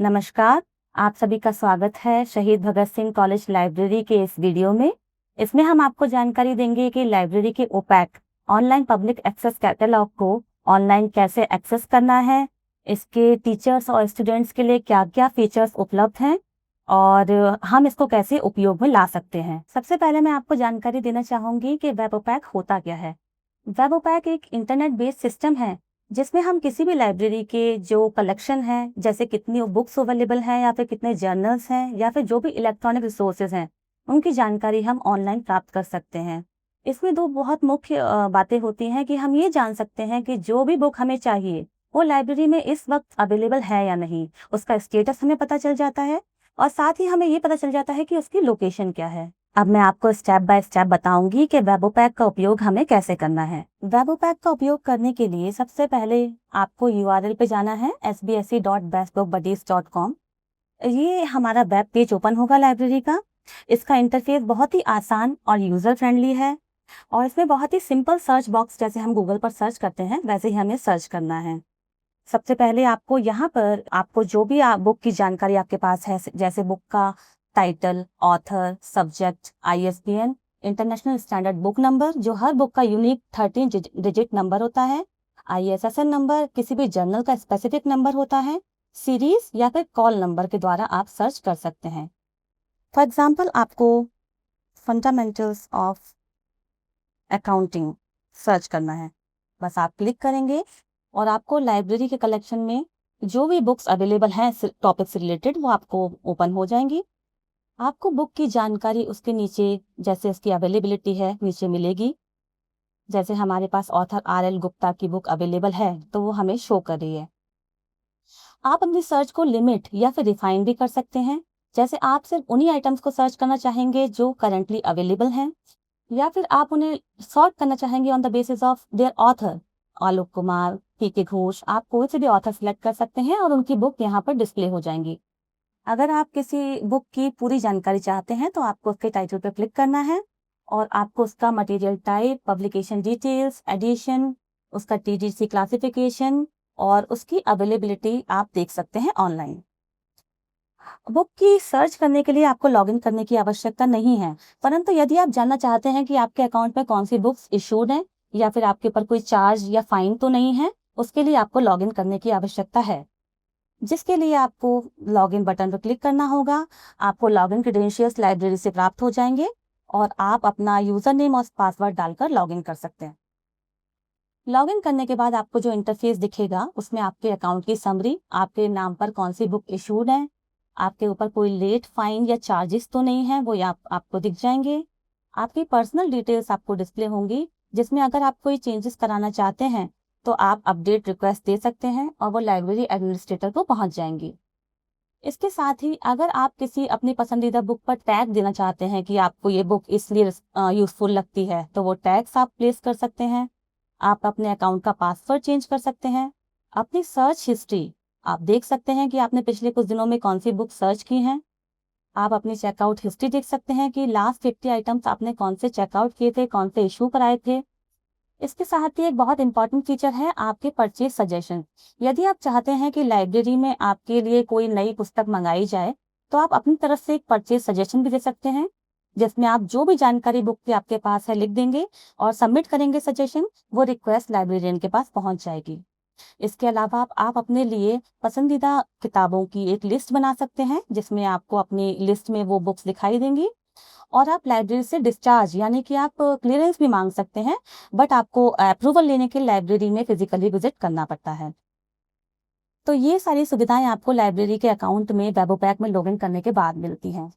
नमस्कार, आप सभी का स्वागत है शहीद भगत सिंह कॉलेज लाइब्रेरी के इस वीडियो में। इसमें हम आपको जानकारी देंगे कि लाइब्रेरी के OPAC online public access catalogue को ऑनलाइन कैसे एक्सेस करना है, इसके टीचर्स और स्टूडेंट्स के लिए क्या-क्या फीचर्स उपलब्ध हैं और हम इसको कैसे उपयोग में ला सकते हैं। सबसे पहले मैं आपको जानकारी देना चाहूँगी कि वेब ओपैक होता क्या है। वेब ओपैक एक इंटरनेट बेस्ड सिस्टम है जिसमें हम किसी भी लाइब्रेरी के जो कलेक्शन है, जैसे कितनी बुक्स अवेलेबल हैं या फिर कितने जर्नल्स हैं या फिर जो भी इलेक्ट्रॉनिक रिसोर्सेज हैं, उनकी जानकारी हम ऑनलाइन प्राप्त कर सकते हैं। इसमें दो बहुत मुख्य बातें होती हैं कि हम ये जान सकते हैं कि जो भी बुक हमें चाहिए वो लाइब्रेरी में इस वक्त अवेलेबल है या नहीं, उसका स्टेटस हमें पता चल जाता है और साथ ही हमें ये पता चल जाता है कि उसकी लोकेशन क्या है। अब मैं आपको स्टेप बाय स्टेप बताऊंगी कि वेब ओपैक का उपयोग हमें कैसे करना है। वेब ओपैक का उपयोग करने के लिए सबसे पहले आपको यूआरएल पे जाना है sbse.bestbookbuddies.com। ये हमारा वेब पेज ओपन होगा लाइब्रेरी का। इसका इंटरफेस बहुत ही आसान और यूजर फ्रेंडली है और इसमें बहुत ही सिंपल सर्च बॉक्स, जैसे हम गूगल पर सर्च करते हैं वैसे ही हमें सर्च करना है। सबसे पहले आपको यहाँ पर आपको जो भी बुक की जानकारी आपके पास है, जैसे बुक का title, author, subject, ISBN, international standard book number जो हर बुक का यूनिक 13 डिजिट नंबर होता है, आईएसएसएन नंबर किसी भी जर्नल का स्पेसिफिक नंबर होता है, सीरीज या फिर कॉल नंबर के द्वारा आप सर्च कर सकते हैं। फॉर एग्जाम्पल आपको फंडामेंटल्स ऑफ अकाउंटिंग सर्च करना है, बस आप क्लिक करेंगे और आपको लाइब्रेरी के कलेक्शन में जो भी बुक्स अवेलेबल हैं टॉपिक से रिलेटेड वो आपको ओपन हो जाएंगी। आपको बुक की जानकारी उसके नीचे, जैसे उसकी अवेलेबिलिटी है, नीचे मिलेगी। जैसे हमारे पास ऑथर आर.एल. गुप्ता की बुक अवेलेबल है तो वो हमें शो कर रही है। आप अपनी सर्च को लिमिट या फिर रिफाइन भी कर सकते हैं, जैसे आप सिर्फ उन्हीं आइटम्स को सर्च करना चाहेंगे जो करंटली अवेलेबल हैं या फिर आप उन्हें सॉर्ट करना चाहेंगे on the basis of their author. Alok Kumar, PK. Ghosh, आप कोई से भी ऑथर सिलेक्ट कर सकते हैं और उनकी बुक यहाँ पर डिस्प्ले हो जाएंगी। अगर आप किसी बुक की पूरी जानकारी चाहते हैं तो आपको उसके टाइटल पर क्लिक करना है और आपको उसका material type, publication details, edition, उसका टीडीसी क्लासिफिकेशन और उसकी अवेलेबिलिटी आप देख सकते हैं ऑनलाइन। बुक की सर्च करने के लिए आपको लॉगिन करने की आवश्यकता नहीं है, परंतु यदि आप जानना चाहते हैं कि आपके अकाउंट में कौन सी बुक्स इशूड हैं या फिर आपके ऊपर कोई चार्ज या फाइन तो नहीं है, उसके लिए आपको लॉगिन करने की आवश्यकता है, जिसके लिए आपको लॉगिन बटन पर क्लिक करना होगा। आपको लॉगिन क्रेडेंशियल्स लाइब्रेरी से प्राप्त हो जाएंगे और आप अपना यूजर नेम और पासवर्ड डालकर लॉगिन कर सकते हैं। लॉगिन करने के बाद आपको जो इंटरफेस दिखेगा उसमें आपके अकाउंट की समरी, आपके नाम पर कौन सी बुक इशूड है, आपके ऊपर कोई लेट फाइन या चार्जेस तो नहीं है, वो आपको दिख जाएंगे। आपकी पर्सनल डिटेल्स आपको डिस्प्ले होंगी, जिसमें अगर आप कोई चेंजेस कराना चाहते हैं तो आप अपडेट रिक्वेस्ट दे सकते हैं और वो लाइब्रेरी एडमिनिस्ट्रेटर को पहुंच जाएंगी। इसके साथ ही अगर आप किसी अपनी पसंदीदा बुक पर टैग देना चाहते हैं कि आपको ये बुक इसलिए यूजफुल लगती है, तो वो टैग्स आप प्लेस कर सकते हैं। आप अपने अकाउंट का पासवर्ड चेंज कर सकते हैं। अपनी सर्च हिस्ट्री आप देख सकते हैं कि आपने पिछले कुछ दिनों में कौन सी बुक सर्च की हैं। आप अपनी चेकआउट हिस्ट्री देख सकते हैं कि लास्ट 50 आइटम्स आपने कौन से चेकआउट किए थे, कौन से इशू कराए थे। इसके साथ ही एक बहुत इंपॉर्टेंट फीचर है आपके परचेज सजेशन। यदि आप चाहते हैं कि लाइब्रेरी में आपके लिए कोई नई पुस्तक मंगाई जाए तो आप अपनी तरफ से एक परचेज सजेशन भी दे सकते हैं, जिसमें आप जो भी जानकारी बुक की आपके पास है लिख देंगे और सबमिट करेंगे सजेशन, वो रिक्वेस्ट लाइब्रेरियन के पास पहुंच जाएगी। इसके अलावा आप अपने लिए पसंदीदा किताबों की एक लिस्ट बना सकते हैं, जिसमें आपको अपनी लिस्ट में वो बुक्स दिखाई देंगी और आप लाइब्रेरी से डिस्चार्ज यानी कि आप क्लियरेंस भी मांग सकते हैं, बट आपको अप्रूवल लेने के लाइब्रेरी में फिजिकली विजिट करना पड़ता है। तो ये सारी सुविधाएं आपको लाइब्रेरी के अकाउंट में वेब ओपैक में लॉगिन करने के बाद मिलती हैं।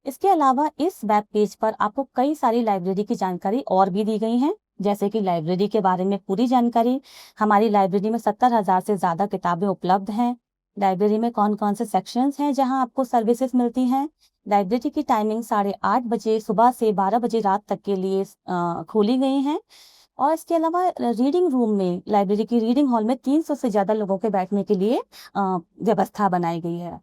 इसके अलावा इस वेब पेज पर आपको कई सारी लाइब्रेरी की जानकारी और भी दी गई हैं, जैसे कि लाइब्रेरी के बारे में पूरी जानकारी। हमारी लाइब्रेरी में 70,000 से ज़्यादा किताबें उपलब्ध हैं। लाइब्रेरी में कौन कौन से सेक्शंस हैं जहां आपको सर्विसेज मिलती हैं। लाइब्रेरी की टाइमिंग 8:30 बजे सुबह से 12 बजे रात तक के लिए खोली गई हैं और इसके अलावा रीडिंग रूम में, लाइब्रेरी की रीडिंग हॉल में 300 से ज़्यादा लोगों के बैठने के लिए व्यवस्था बनाई गई है।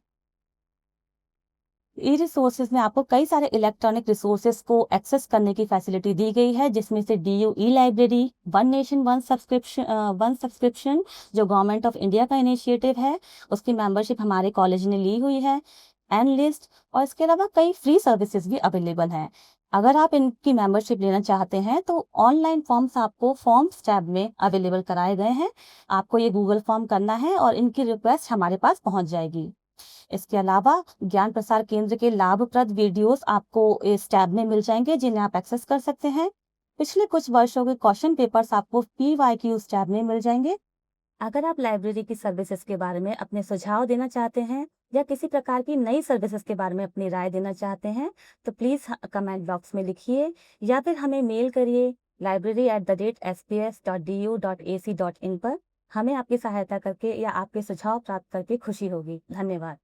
ई रिसोर्सेज में आपको कई सारे इलेक्ट्रॉनिक रिसोर्सेज को एक्सेस करने की फैसिलिटी दी गई है, जिसमें से DU ई library, one nation one subscription जो गवर्नमेंट ऑफ इंडिया का इनिशिएटिव है, उसकी मेंबरशिप हमारे कॉलेज ने ली हुई है, एन लिस्ट, और इसके अलावा कई फ्री सर्विसेज भी अवेलेबल हैं। अगर आप इनकी मेंबरशिप लेना चाहते हैं तो ऑनलाइन फॉर्म्स आपको फॉर्म्स टैब में अवेलेबल कराए गए हैं। आपको ये गूगल फॉर्म करना है और इनकी रिक्वेस्ट हमारे पास पहुंच जाएगी। इसके अलावा ज्ञान प्रसार केंद्र के लाभप्रद वीडियोस आपको इस टैब में मिल जाएंगे, जिन्हें आप एक्सेस कर सकते हैं। पिछले कुछ वर्षों के क्वेश्चन पेपर्स आपको PYQ टैब में मिल जाएंगे। अगर आप लाइब्रेरी की सर्विसेज के बारे में अपने सुझाव देना चाहते हैं या किसी प्रकार की नई सर्विसेज के बारे में अपनी राय देना चाहते हैं तो प्लीज़ कमेंट बॉक्स में लिखिए या फिर हमें मेल करिए library@sps.du.ac.in पर। हमें आपकी सहायता करके या आपके सुझाव प्राप्त करके खुशी होगी। धन्यवाद।